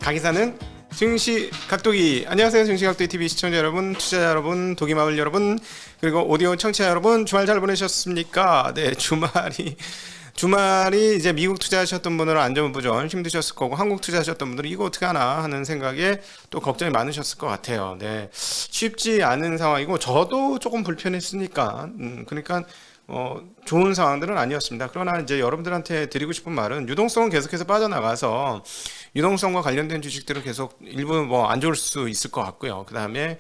가기사는 증시 각도기. 안녕하세요, 증시 각도기 TV 시청자 여러분, 투자자 여러분, 도기마을 여러분, 그리고 오디오 청취자 여러분, 주말 잘 보내셨습니까? 네, 주말이 이제 미국 투자하셨던 분들은 안전부전 힘드셨을 거고, 한국 투자하셨던 분들은 이거 어떻게 하나 하는 생각에 또 걱정이 많으셨을 것 같아요. 네, 쉽지 않은 상황이고 저도 조금 불편했으니까 그러니까 좋은 상황들은 아니었습니다. 그러나 이제 여러분들한테 드리고 싶은 말은 유동성은 계속해서 빠져나가서 유동성과 관련된 주식들은 계속 일부 안 좋을 수 있을 것 같고요. 그 다음에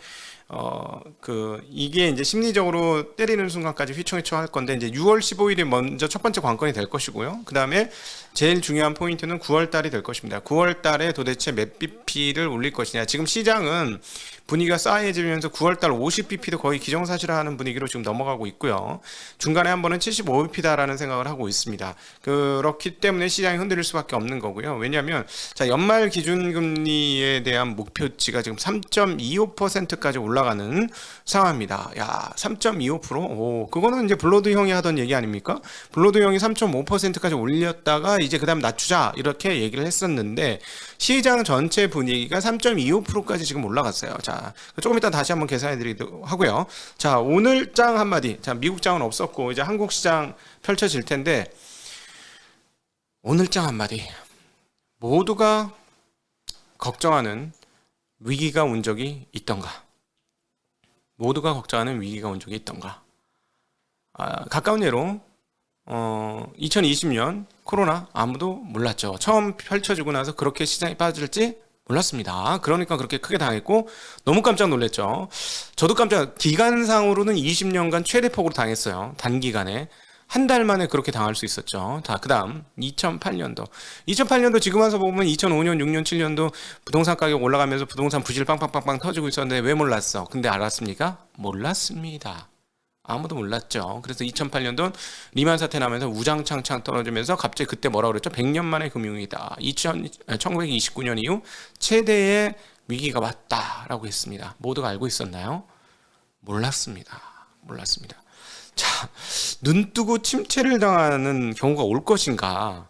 이게 이제 심리적으로 때리는 순간까지 휘청휘청 할 건데, 이제 6월 15일이 먼저 첫 번째 관건이 될 것이고요. 그 다음에 제일 중요한 포인트는 9월 달이 될 것입니다. 9월 달에 도대체 몇 BP를 올릴 것이냐. 지금 시장은 분위기가 싸해지면서 9월 달 50BP도 거의 기정사실화하는 분위기로 지금 넘어가고 있고요. 중간에 한 번은 75BP다라는 생각을 하고 있습니다. 그렇기 때문에 시장이 흔들릴 수밖에 없는 거고요. 왜냐하면 자, 연말 기준금리에 대한 목표치가 지금 3.25%까지 올라가는 상황입니다. 야, 3.25%? 오, 그거는 이제 블러드 형이 하던 얘기 아닙니까? 블러드 형이 3.5%까지 올렸다가 이제 그 다음 낮추자 이렇게 얘기를 했었는데, 시장 전체 분위기가 3.25%까지 지금 올라갔어요. 자, 조금 이따 다시 한번 계산해 드리도록 하고요. 자, 오늘 장 한마디. 자, 미국 장은 없었고 이제 한국 시장 펼쳐질 텐데, 오늘 장 한마디. 모두가 걱정하는 위기가 온 적이 있던가? 모두가 걱정하는 위기가 온 적이 있던가? 가까운 예로 2020년 코로나 아무도 몰랐죠. 처음 펼쳐지고 나서 그렇게 시장이 빠질지 몰랐습니다. 그러니까 그렇게 크게 당했고 너무 깜짝 놀랐죠. 저도 기간상으로는 20년간 최대폭으로 당했어요. 단기간에 한 달 만에 그렇게 당할 수 있었죠. 자, 그 다음 2008년도 지금 와서 보면 2005년, 6년, 7년도 부동산 가격 올라가면서 부동산 부실 빵빵빵빵 터지고 있었는데 왜 몰랐어? 근데 알았습니까? 몰랐습니다. 아무도 몰랐죠. 그래서 2008년도 리만 사태 나면서 우장창창 떨어지면서 갑자기 그때 뭐라 그랬죠? 100년 만의 금융위기다. 1929년 이후 최대의 위기가 왔다라고 했습니다. 모두가 알고 있었나요? 몰랐습니다. 자, 눈 뜨고 침체를 당하는 경우가 올 것인가?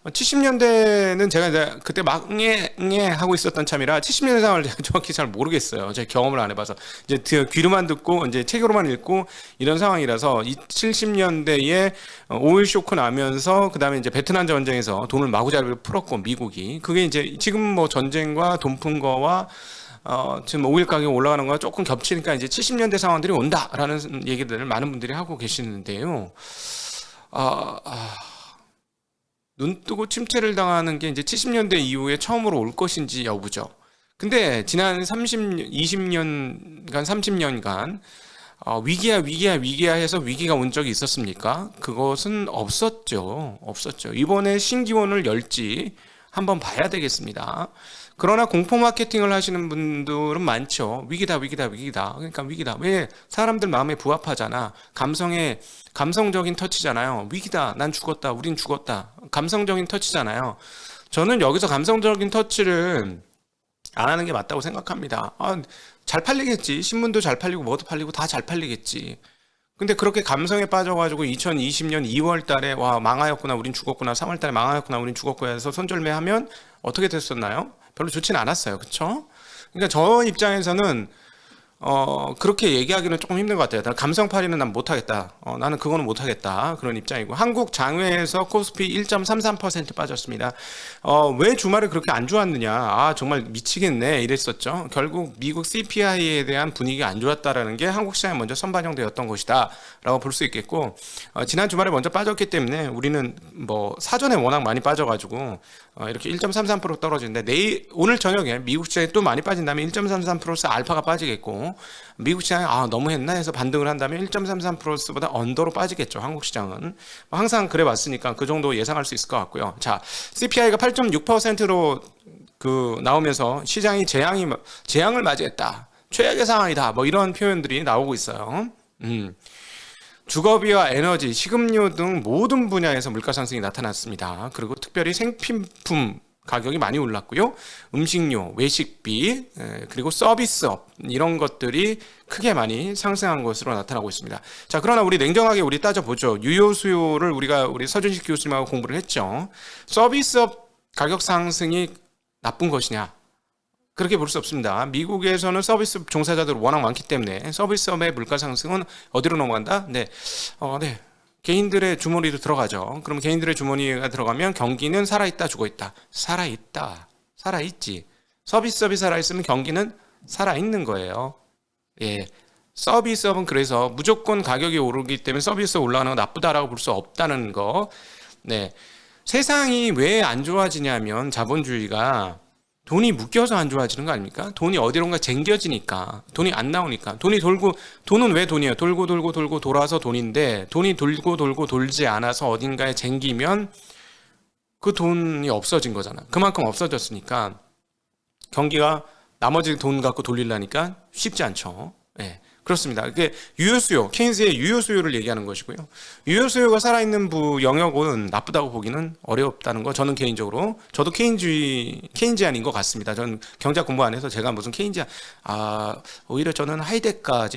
70년대는 제가 이제 그때 막 하고 있었던 참이라 70년대 상황을 제가 정확히 잘 모르겠어요. 제가 경험을 안 해봐서 이제 귀로만 듣고 이제 책으로만 읽고 이런 상황이라서, 이 70년대에 오일 쇼크 나면서 그 다음에 이제 베트남 전쟁에서 돈을 마구잡이로 풀었고 미국이, 그게 이제 지금 전쟁과 돈 푼 거와 지금 오일 가격이 올라가는 거가 조금 겹치니까 이제 70년대 상황들이 온다라는 얘기들을 많은 분들이 하고 계시는데요. 눈 뜨고 침체를 당하는 게 이제 70년대 이후에 처음으로 올 것인지 여부죠. 근데 지난 20년간 30년간 위기야 해서 위기가 온 적이 있었습니까? 그것은 없었죠. 이번에 신기원을 열지 한번 봐야 되겠습니다. 그러나 공포 마케팅을 하시는 분들은 많죠. 위기다. 그러니까 위기다. 왜? 사람들 마음에 부합하잖아. 감성적인 터치잖아요. 위기다. 난 죽었다. 우린 죽었다. 감성적인 터치잖아요. 저는 여기서 감성적인 터치를 안 하는 게 맞다고 생각합니다. 잘 팔리겠지. 신문도 잘 팔리고 뭐도 팔리고 다 잘 팔리겠지. 근데 그렇게 감성에 빠져가지고 2020년 2월 달에 와 망하였구나 우린 죽었구나, 3월 달에 망하였구나 우린 죽었구나 해서 손절매하면 어떻게 됐었나요? 별로 좋지는 않았어요. 그쵸? 그러니까 저 입장에서는 그렇게 얘기하기는 조금 힘든 것 같아요. 감성팔이는 난 못하겠다. 나는 그거는 못하겠다. 그런 입장이고, 한국 장외에서 코스피 1.33% 빠졌습니다. 왜 주말에 그렇게 안 좋았느냐? 정말 미치겠네. 이랬었죠. 결국 미국 CPI에 대한 분위기가 안 좋았다라는 게 한국 시장에 먼저 선반영되었던 것이다 라고 볼 수 있겠고, 지난 주말에 먼저 빠졌기 때문에 우리는 사전에 워낙 많이 빠져가지고 이렇게 1.33% 떨어지는데, 오늘 저녁에 미국 시장이 또 많이 빠진 다음에 1.33%스 알파가 빠지겠고, 미국 시장이 너무했나 해서 반등을 한다면 1.33%보다 언더로 빠지겠죠. 한국 시장은 항상 그래 왔으니까 그 정도 예상할 수 있을 것 같고요. 자, CPI가 8.6%로 나오면서 시장이 재앙을 맞이했다, 최악의 상황이다, 이런 표현들이 나오고 있어요. 주거비와 에너지, 식음료 등 모든 분야에서 물가 상승이 나타났습니다. 그리고 특별히 생필품 가격이 많이 올랐고요. 음식료, 외식비, 그리고 서비스업, 이런 것들이 크게 많이 상승한 것으로 나타나고 있습니다. 자, 그러나 우리 냉정하게 따져보죠. 유효 수요를 우리 서준식 교수님하고 공부를 했죠. 서비스업 가격 상승이 나쁜 것이냐? 그렇게 볼 수 없습니다. 미국에서는 서비스 종사자들 워낙 많기 때문에 서비스업의 물가 상승은 어디로 넘어간다? 네, 네. 개인들의 주머니로 들어가죠. 그럼 개인들의 주머니가 들어가면 경기는 살아있다, 죽어있다. 살아있다. 살아있지. 서비스업이 살아있으면 경기는 살아있는 거예요. 예. 서비스업은 그래서 무조건 가격이 오르기 때문에 서비스업 올라가는 건 나쁘다라고 볼 수 없다는 거. 네. 세상이 왜 안 좋아지냐면 자본주의가 돈이 묶여서 안 좋아지는 거 아닙니까? 돈이 어디론가 쟁겨지니까, 돈이 안 나오니까. 돈이 돌고, 돈은 왜 돈이에요? 돌고 돌고 돌고 돌아서 돈인데, 돈이 돌고 돌고 돌지 않아서 어딘가에 쟁기면 그 돈이 없어진 거잖아. 그만큼 없어졌으니까 경기가 나머지 돈 갖고 돌리려니까 쉽지 않죠. 예. 그렇습니다. 이게 유효수요, 케인즈의 유효수요를 얘기하는 것이고요. 유효수요가 살아있는 영역은 나쁘다고 보기는 어렵다는 거, 저는 개인적으로, 저도 케인지안인 것 같습니다. 저는 경제학 공부 안 해서 제가 무슨 케인지안, 오히려 저는 하이데거에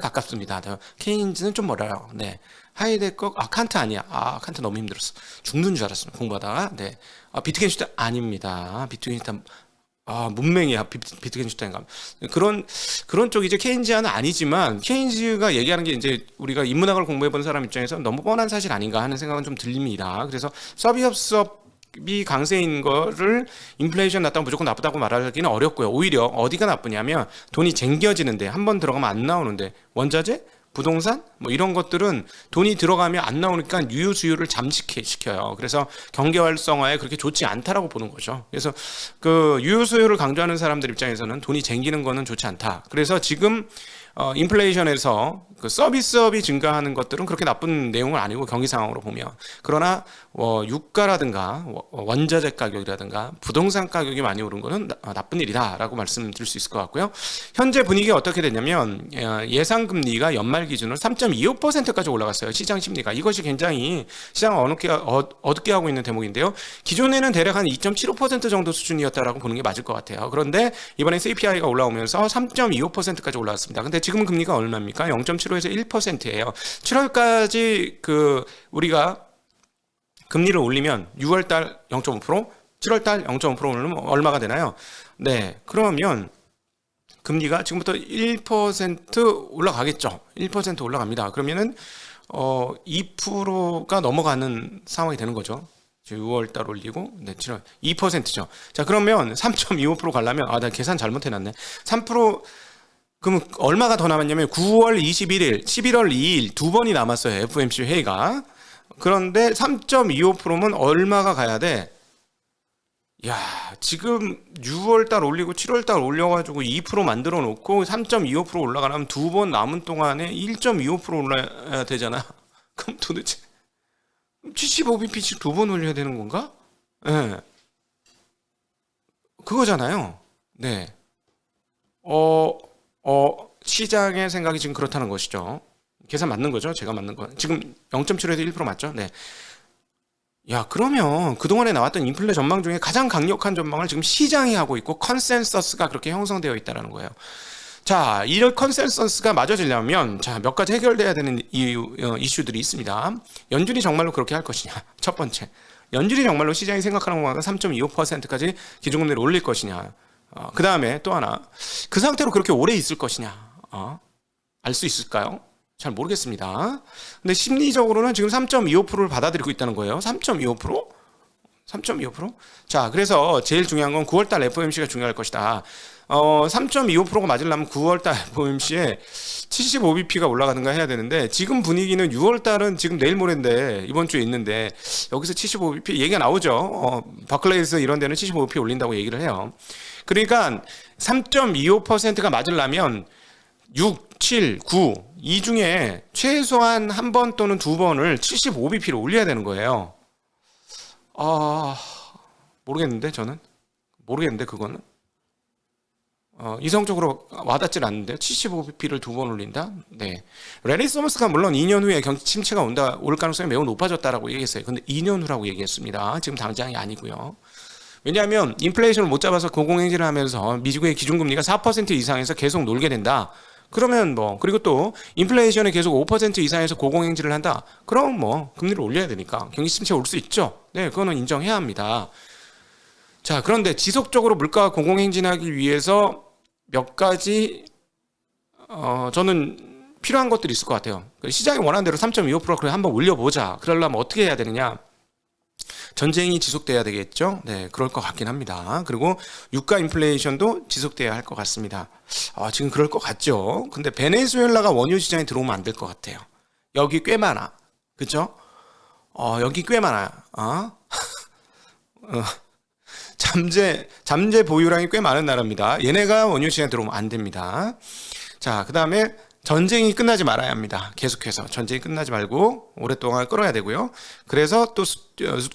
가깝습니다. 케인즈는 좀 멀어요. 네. 하이데거, 칸트 아니야. 칸트 너무 힘들었어. 죽는 줄 알았습니다. 공부하다가. 네. 비트겐슈타인 아닙니다. 비트겐슈타인 문맹이야. 비트겐슈타인가. 그런 쪽이 이제 케인지안은 아니지만, 케인즈가 얘기하는 게 이제 우리가 인문학을 공부해본 사람 입장에서 너무 뻔한 사실 아닌가 하는 생각은 좀 들립니다. 그래서 서비스업이 강세인 거를 인플레이션 났다고 무조건 나쁘다고 말하기는 어렵고요. 오히려 어디가 나쁘냐면 돈이 쟁겨지는데, 한 번 들어가면 안 나오는데, 원자재? 부동산? 뭐 이런 것들은 돈이 들어가면 안 나오니까 유효수요를 잠식시켜요. 그래서 경제 활성화에 그렇게 좋지 않다라고 보는 거죠. 그래서 그 유효수요를 강조하는 사람들 입장에서는 돈이 쟁기는 거는 좋지 않다. 그래서 지금 인플레이션에서 그 서비스업이 증가하는 것들은 그렇게 나쁜 내용은 아니고, 경기 상황으로 보면. 그러나 유가라든가 원자재 가격이라든가 부동산 가격이 많이 오른 거는 나쁜 일이다라고 말씀드릴 수 있을 것 같고요. 현재 분위기가 어떻게 되냐면, 예상 금리가 연말 기준으로 3.25%까지 올라갔어요. 시장 심리가. 이것이 굉장히 시장을 어둡게 하고 있는 대목인데요. 기존에는 대략 한 2.75% 정도 수준이었다라고 보는 게 맞을 것 같아요. 그런데 이번에 CPI가 올라오면서 3.25%까지 올라왔습니다. 근데 지금 금리가 얼마입니까? 0.75에서 1%예요. 7월까지 우리가 금리를 올리면 6월달 0.5%, 7월달 0.5% 올리면 얼마가 되나요? 네, 그러면 금리가 지금부터 1% 올라가겠죠. 1% 올라갑니다. 그러면은 2%가 넘어가는 상황이 되는 거죠. 6월달 올리고, 네, 7월 2%죠. 자, 그러면 3.25% 가려면, 나 계산 잘못해놨네. 3%. 그럼 얼마가 더 남았냐면 9월 21일, 11월 2일 두 번이 남았어요. FOMC 회의가. 그런데 3.25%면 얼마가 가야 돼? 야, 지금 6월달 올리고 7월달 올려가지고 2% 만들어 놓고 3.25% 올라가려면 두 번 남은 동안에 1.25% 올라야 되잖아. 그럼 도대체 75bp씩 두 번 올려야 되는 건가? 네. 그거잖아요. 네. 시장의 생각이 지금 그렇다는 것이죠. 계산 맞는 거죠? 제가 맞는 거. 지금 0.75에서 1% 맞죠? 네. 야, 그러면 그동안에 나왔던 인플레 전망 중에 가장 강력한 전망을 지금 시장이 하고 있고, 컨센서스가 그렇게 형성되어 있다는 거예요. 자, 이런 컨센서스가 맞아지려면, 자, 몇 가지 해결돼야 되는 이슈들이 있습니다. 연준이 정말로 그렇게 할 것이냐. 첫 번째. 연준이 정말로 시장이 생각하는 것보다 3.25%까지 기준금리를 올릴 것이냐. 그 다음에 또 하나, 그 상태로 그렇게 오래 있을 것이냐. 알 수 있을까요? 잘 모르겠습니다. 근데 심리적으로는 지금 3.25%를 받아들이고 있다는 거예요. 3.25%? 3.25%? 자, 그래서 제일 중요한 건 9월달 FOMC가 중요할 것이다. 3.25%가 맞으려면 9월달 FOMC에 75bp가 올라가는가 해야 되는데, 지금 분위기는 6월달은 지금 내일 모레인데, 이번 주에 있는데, 여기서 75bp 얘기가 나오죠. 바클레이스 이런 데는 75bp 올린다고 얘기를 해요. 그러니까 3.25%가 맞으려면 6, 7, 9, 이 중에 최소한 한 번 또는 두 번을 75bp로 올려야 되는 거예요. 모르겠는데, 저는. 모르겠는데, 그거는. 이성적으로 와닿질 않는데, 75bp를 두 번 올린다? 네. 레니 서머스가 물론 2년 후에 경기 침체가 올 가능성이 매우 높아졌다라고 얘기했어요. 근데 2년 후라고 얘기했습니다. 지금 당장이 아니고요. 왜냐하면 인플레이션을 못 잡아서 고공행진을 하면서 미국의 기준금리가 4% 이상에서 계속 놀게 된다. 그러면 그리고 또 인플레이션이 계속 5% 이상에서 고공행진을 한다. 그럼 금리를 올려야 되니까 경기 침체 올 수 있죠. 네, 그거는 인정해야 합니다. 자, 그런데 지속적으로 물가가 공공행진하기 위해서 몇 가지 저는 필요한 것들이 있을 것 같아요. 시장이 원하는 대로 3.25% 그래 한번 올려보자. 그러려면 어떻게 해야 되느냐? 전쟁이 지속돼야 되겠죠. 네, 그럴 것 같긴 합니다. 그리고 유가 인플레이션도 지속돼야 할 것 같습니다. 지금 그럴 것 같죠. 근데 베네수엘라가 원유 시장에 들어오면 안 될 것 같아요. 여기 꽤 많아. 그죠? 여기 꽤 많아요. 잠재 보유량이 꽤 많은 나라입니다. 얘네가 원유 시장에 들어오면 안 됩니다. 자, 그 다음에 전쟁이 끝나지 말아야 합니다. 계속해서 전쟁이 끝나지 말고 오랫동안 끌어야 되고요. 그래서 또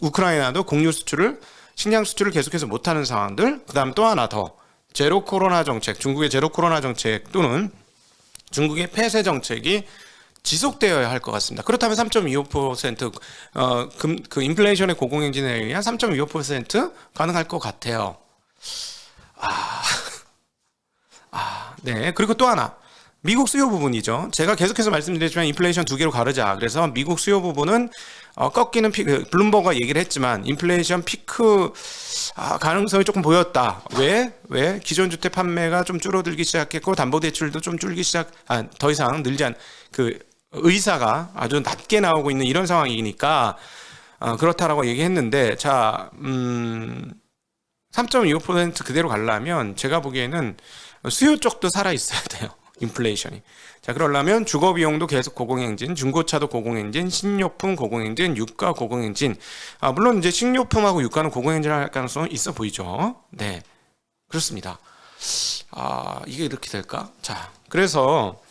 우크라이나도 곡류 수출을 식량 수출을 계속해서 못하는 상황들. 그 다음 또 하나 더 제로 코로나 정책, 중국의 제로 코로나 정책 또는 중국의 폐쇄 정책이 지속되어야 할 것 같습니다. 그렇다면 3.25% 그 인플레이션의 고공행진에 의한 3.25% 가능할 것 같아요. 네. 그리고 또 하나. 미국 수요 부분이죠. 제가 계속해서 말씀드렸지만 인플레이션 두 개로 가르자. 그래서 미국 수요 부분은 꺾이는 피크, 블룸버그가 얘기를 했지만 인플레이션 피크 가능성이 조금 보였다. 왜? 기존 주택 판매가 좀 줄어들기 시작했고 담보대출도 좀 줄기 더 이상 늘지 않 그 의사가 아주 낮게 나오고 있는 이런 상황이니까 그렇다라고 얘기했는데 자, 3.25% 그대로 가려면 제가 보기에는 수요 쪽도 살아 있어야 돼요. 인플레이션이. 자, 그러려면 주거 비용도 계속 고공행진, 중고차도 고공행진, 식료품 고공행진, 유가 고공행진. 물론 이제 식료품하고 유가는 고공행진할 가능성은 있어 보이죠. 네, 그렇습니다. 이게 이렇게 될까? 자, 그래서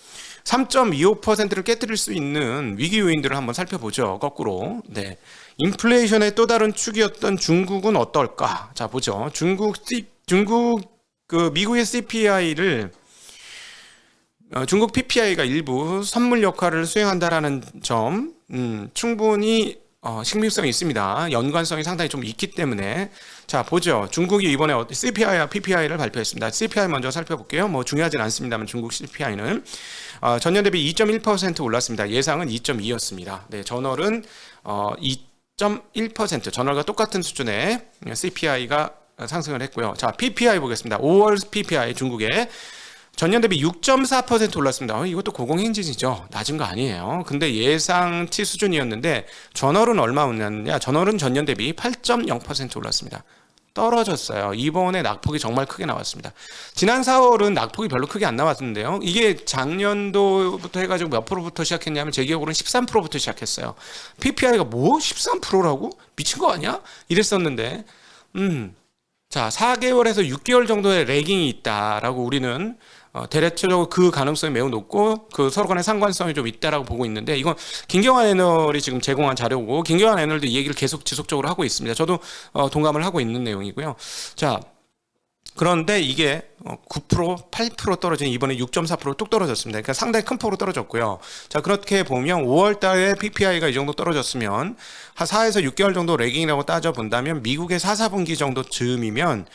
3.25%를 깨뜨릴 수 있는 위기 요인들을 한번 살펴보죠. 거꾸로. 네. 인플레이션의 또 다른 축이었던 중국은 어떨까? 자, 보죠. 중국 미국의 CPI를 중국 PPI가 일부 선물 역할을 수행한다라는 점, 충분히 신빙성이 있습니다. 연관성이 상당히 좀 있기 때문에 자, 보죠. 중국이 이번에 CPI와 PPI를 발표했습니다. CPI 먼저 살펴볼게요. 뭐 중요하진 않습니다만 중국 CPI는 전년 대비 2.1% 올랐습니다. 예상은 2.2였습니다. 네, 전월은 2.1% 전월과 똑같은 수준의 CPI가 상승을 했고요. 자, PPI 보겠습니다. 5월 PPI 중국의 전년 대비 6.4% 올랐습니다. 이것도 고공행진이죠. 낮은 거 아니에요. 근데 예상치 수준이었는데 전월은 얼마 올랐느냐? 전월은 전년 대비 8.0% 올랐습니다. 떨어졌어요. 이번에 낙폭이 정말 크게 나왔습니다. 지난 4월은 낙폭이 별로 크게 안 나왔는데요. 이게 작년도부터 해가지고 몇 프로부터 시작했냐면 제 기억으로는 13%부터 시작했어요. PPI가 뭐 13%라고? 미친 거 아니야? 이랬었는데 자, 4개월에서 6개월 정도의 래깅이 있다라고 우리는 대략적으로 그 가능성이 매우 높고 그 서로 간의 상관성이 좀 있다라고 보고 있는데 이건 김경환 애널이 지금 제공한 자료고 김경환 애널도 이 얘기를 계속 지속적으로 하고 있습니다. 저도 동감을 하고 있는 내용이고요. 자, 그런데 이게 9%, 8% 떨어지는 이번에 6.4%뚝 떨어졌습니다. 그러니까 상당히 큰 폭으로 떨어졌고요. 자, 그렇게 보면 5월 달에 PPI가 이 정도 떨어졌으면 한 4에서 6개월 정도 래깅이라고 따져본다면 미국의 4, 4분기 정도 즈음이면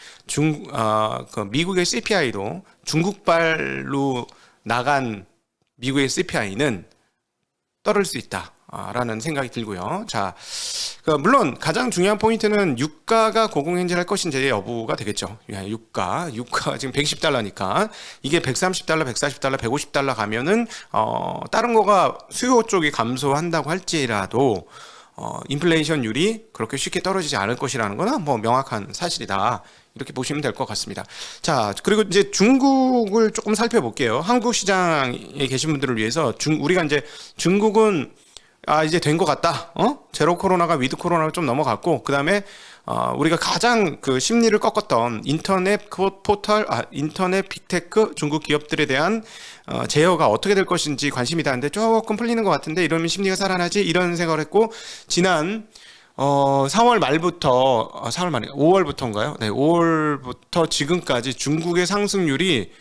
미국의 CPI도 중국발로 나간 미국의 CPI는 떨어질 수 있다. 라는 생각이 들고요. 자, 물론 가장 중요한 포인트는 유가가 고공행진할 것인지의 여부가 되겠죠. 유가 지금 110달러니까 이게 130달러, 140달러, 150달러 가면은 다른 거가 수요 쪽이 감소한다고 할지라도 인플레이션율이 그렇게 쉽게 떨어지지 않을 것이라는 거는 뭐 명확한 사실이다. 이렇게 보시면 될 것 같습니다. 자, 그리고 이제 중국을 조금 살펴볼게요. 한국 시장에 계신 분들을 위해서 우리가 이제 중국은 이제 된 것 같다. 제로 코로나가 위드 코로나로 좀 넘어갔고, 그 다음에 우리가 가장 그 심리를 꺾었던 인터넷 포털, 인터넷 빅테크 중국 기업들에 대한 제어가 어떻게 될 것인지 관심이 다는데 조금 풀리는 것 같은데 이러면 심리가 살아나지 이런 생각을 했고 지난 4월 말부터 5월부터인가요? 네, 5월부터 지금까지 중국의 상승률이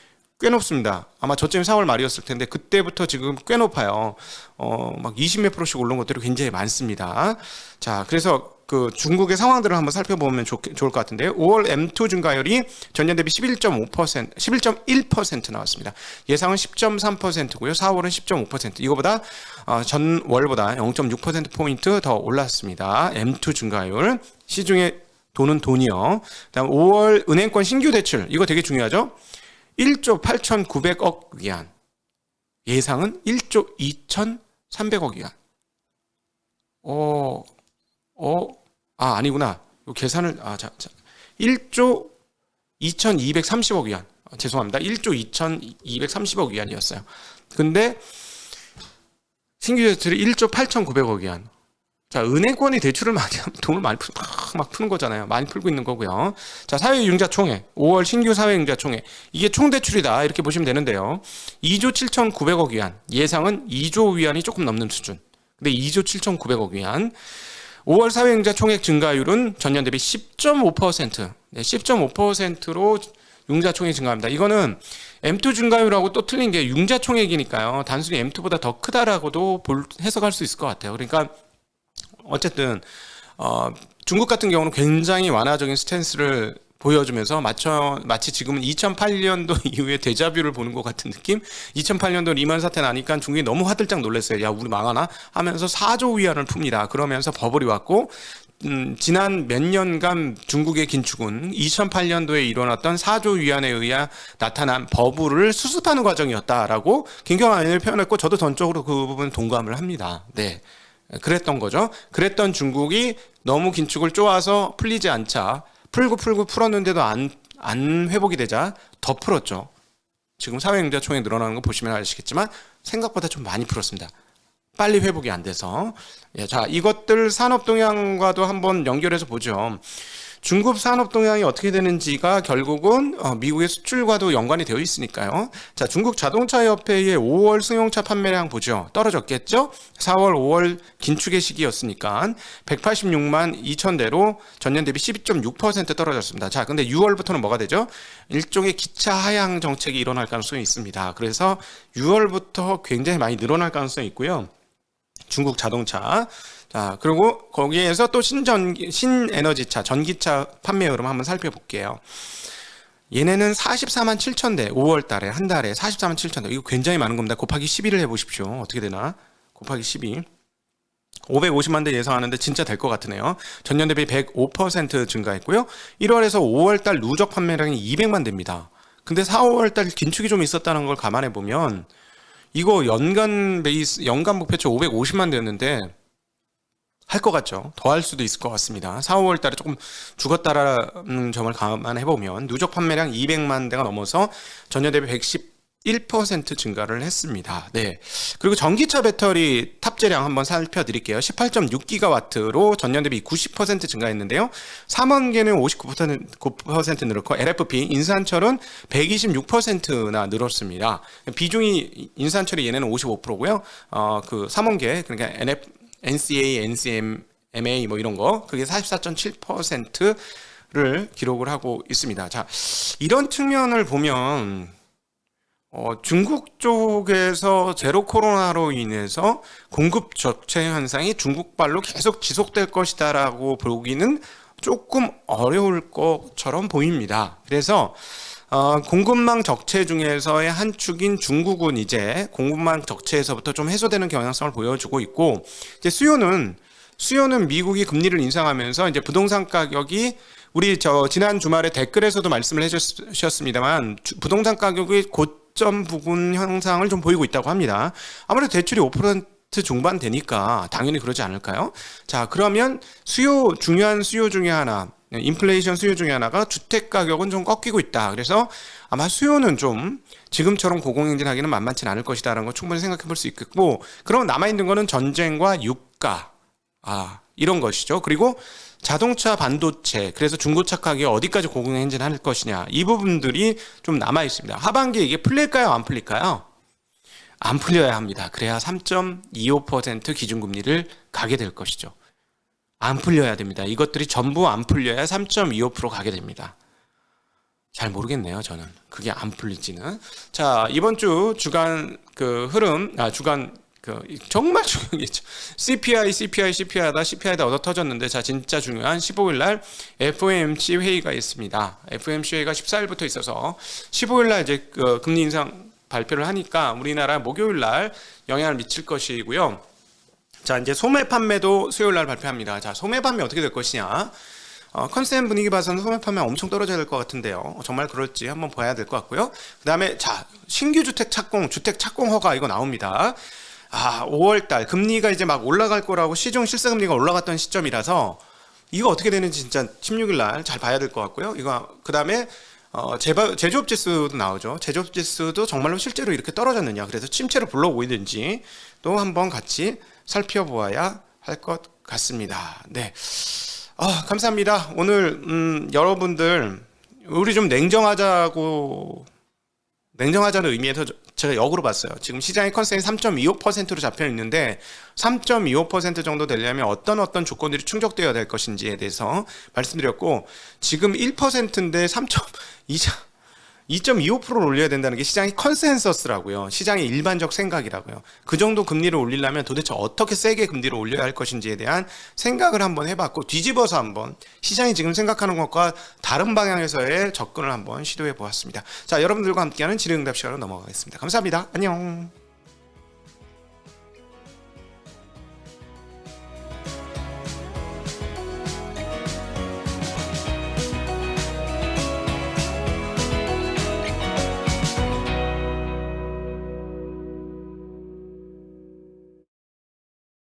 꽤 높습니다. 아마 저점이 4월 말이었을 텐데 그때부터 지금 꽤 높아요. 막 20몇 프로씩 오른 것들이 굉장히 많습니다. 자, 그래서 그 중국의 상황들을 한번 살펴보면 좋을 것 같은데요. 5월 M2 증가율이 전년 대비 11.1% 나왔습니다. 예상은 10.3%고요. 4월은 10.5%. 이거보다 전월보다 0.6%포인트 더 올랐습니다. M2 증가율. 시중에 돈은 돈이요. 그다음 5월 은행권 신규 대출 이거 되게 중요하죠. 1조 8,900억 위안. 예상은 1조 2,300억 위안. 아니구나. 요 계산을 1조 2,230억 위안. 죄송합니다. 1조 2,230억 위안이었어요. 근데 신규 대출이 1조 8,900억 위안. 자, 은행권이 대출을 많이 하면 돈을 많이 막 푸는 거잖아요. 많이 풀고 있는 거고요. 자, 사회융자총액 5월 신규 사회융자총액 이게 총대출이다 이렇게 보시면 되는데요. 2조 7,900억 위안. 예상은 2조 위안이 조금 넘는 수준. 근데 2조 7,900억 위안. 5월 사회융자총액 증가율은 전년 대비 10.5%. 네, 10.5%로 융자총액이 증가합니다. 이거는 M2 증가율하고 또 틀린 게 융자총액이니까요. 단순히 M2보다 더 크다라고도 해석할 수 있을 것 같아요. 그러니까 어쨌든 중국 같은 경우는 굉장히 완화적인 스탠스를 보여주면서 마치 지금은 2008년도 이후에 데자뷰를 보는 것 같은 느낌? 2008년도 리먼 사태 나니까 중국이 너무 화들짝 놀랐어요. 야, 우리 망하나? 하면서 4조 위안을 풉니다. 그러면서 버블이 왔고 지난 몇 년간 중국의 긴축은 2008년도에 일어났던 4조 위안에 의해 나타난 버블을 수습하는 과정이었다라고 김경환을 표현했고 저도 전적으로 그 부분 동감을 합니다. 네. 그랬던 거죠. 그랬던 중국이 너무 긴축을 쪼아서 풀리지 않자 풀고 풀었는데도 안 회복이 되자 더 풀었죠. 지금 사회융자총액 늘어나는 거 보시면 아시겠지만 생각보다 좀 많이 풀었습니다. 빨리 회복이 안 돼서. 자, 이것들 산업 동향과도 한번 연결해서 보죠. 중국 산업 동향이 어떻게 되는지가 결국은 미국의 수출과도 연관이 되어 있으니까요. 자, 중국 자동차 협회의 5월 승용차 판매량 보죠. 떨어졌겠죠? 4월, 5월 긴축의 시기였으니까 186만 2천 대로 전년 대비 12.6% 떨어졌습니다. 자, 근데 6월부터는 뭐가 되죠? 일종의 기차 하향 정책이 일어날 가능성이 있습니다. 그래서 6월부터 굉장히 많이 늘어날 가능성이 있고요. 중국 자동차. 자, 그리고 거기에서 또 신에너지차, 전기차 판매 흐름 한번 살펴볼게요. 얘네는 44만 7천 대, 5월 달에, 한 달에 44만 7천 대. 이거 굉장히 많은 겁니다. 곱하기 12를 해보십시오. 어떻게 되나? 곱하기 12. 550만 대 예상하는데 진짜 될 것 같으네요. 전년 대비 105% 증가했고요. 1월에서 5월 달 누적 판매량이 200만 대입니다. 근데 4, 5월 달 긴축이 좀 있었다는 걸 감안해 보면 이거 연간 목표치 550만 대였는데 할 것 같죠. 더 할 수도 있을 것 같습니다. 4, 5월 달에 조금 죽었다라는 점을 감안해 보면 누적 판매량 200만 대가 넘어서 전년 대비 111% 증가를 했습니다. 네. 그리고 전기차 배터리 탑재량 한번 살펴드릴게요. 18.6기가와트로 전년 대비 90% 증가했는데요. 3원 개는 59% 늘었고 LFP 인산철은 126%나 늘었습니다. 비중이 인산철이 얘네는 55%고요. 그 3원계 그러니까 NCA, NCM, MA 뭐 이런 거 그게 44.7%를 기록을 하고 있습니다. 자, 이런 측면을 보면 중국 쪽에서 제로 코로나로 인해서 공급 적체 현상이 중국발로 계속 지속될 것이다라고 보기는 조금 어려울 것처럼 보입니다. 그래서 공급망 적체 중에서의 한 축인 중국은 이제 공급망 적체에서부터 좀 해소되는 경향성을 보여주고 있고, 이제 수요는 미국이 금리를 인상하면서 이제 부동산 가격이 우리 지난 주말에 댓글에서도 말씀을 해주셨습니다만 부동산 가격이 고점 부근 현상을 좀 보이고 있다고 합니다. 아무래도 대출이 5% 중반 되니까 당연히 그러지 않을까요? 자, 그러면 중요한 수요 중에 하나, 인플레이션 수요 중에 하나가 주택 가격은 좀 꺾이고 있다. 그래서 아마 수요는 좀 지금처럼 고공행진하기는 만만치 않을 것이다라는 거 충분히 생각해 볼 수 있겠고, 그럼 남아있는 거는 전쟁과 유가, 이런 것이죠. 그리고 자동차 반도체, 그래서 중고차 가격이 어디까지 고공행진할 것이냐, 이 부분들이 좀 남아 있습니다. 하반기에 이게 풀릴까요? 안 풀릴까요? 안 풀려야 합니다. 그래야 3.25% 기준금리를 가게 될 것이죠. 안 풀려야 됩니다. 이것들이 전부 안 풀려야 3.25% 가게 됩니다. 잘 모르겠네요, 저는. 그게 안 풀릴지는. 자, 이번 주 주간 흐름, 정말 중요하겠죠. CPI다 얻어 터졌는데, 자, 진짜 중요한 15일 날 FOMC 회의가 있습니다. FOMC 회의가 14일부터 있어서 15일 날 이제 금리 인상 발표를 하니까 우리나라 목요일 날 영향을 미칠 것이고요. 자, 이제 소매 판매도 수요일 날 발표합니다. 자, 소매 판매 어떻게 될 것이냐? 컨센 분위기 봐서는 소매 판매 엄청 떨어져야 될 것 같은데요. 정말 그럴지 한번 봐야 될 것 같고요. 그 다음에 자, 신규 주택 착공 허가 이거 나옵니다. 5월달 금리가 이제 막 올라갈 거라고 시중 실세 금리가 올라갔던 시점이라서 이거 어떻게 되는지 진짜 16일 날 잘 봐야 될 것 같고요. 이거 그 다음에 제조업 지수도 나오죠. 제조업 지수도 정말로 실제로 이렇게 떨어졌느냐, 그래서 침체를 불러오이는지 또 한번 같이 살펴보아야 할 것 같습니다. 네. 감사합니다. 오늘 여러분들 우리 좀 냉정하자는 의미에서 제가 역으로 봤어요. 지금 시장의 컨센이 3.25%로 잡혀 있는데 3.25% 정도 되려면 어떤 조건들이 충족되어야 될 것인지에 대해서 말씀드렸고, 지금 1%인데 2.25%를 올려야 된다는 게 시장의 컨센서스라고요. 시장의 일반적 생각이라고요. 그 정도 금리를 올리려면 도대체 어떻게 세게 금리를 올려야 할 것인지에 대한 생각을 한번 해봤고, 뒤집어서 한번 시장이 지금 생각하는 것과 다른 방향에서의 접근을 한번 시도해 보았습니다. 자, 여러분들과 함께하는 질의응답 시간으로 넘어가겠습니다. 감사합니다. 안녕.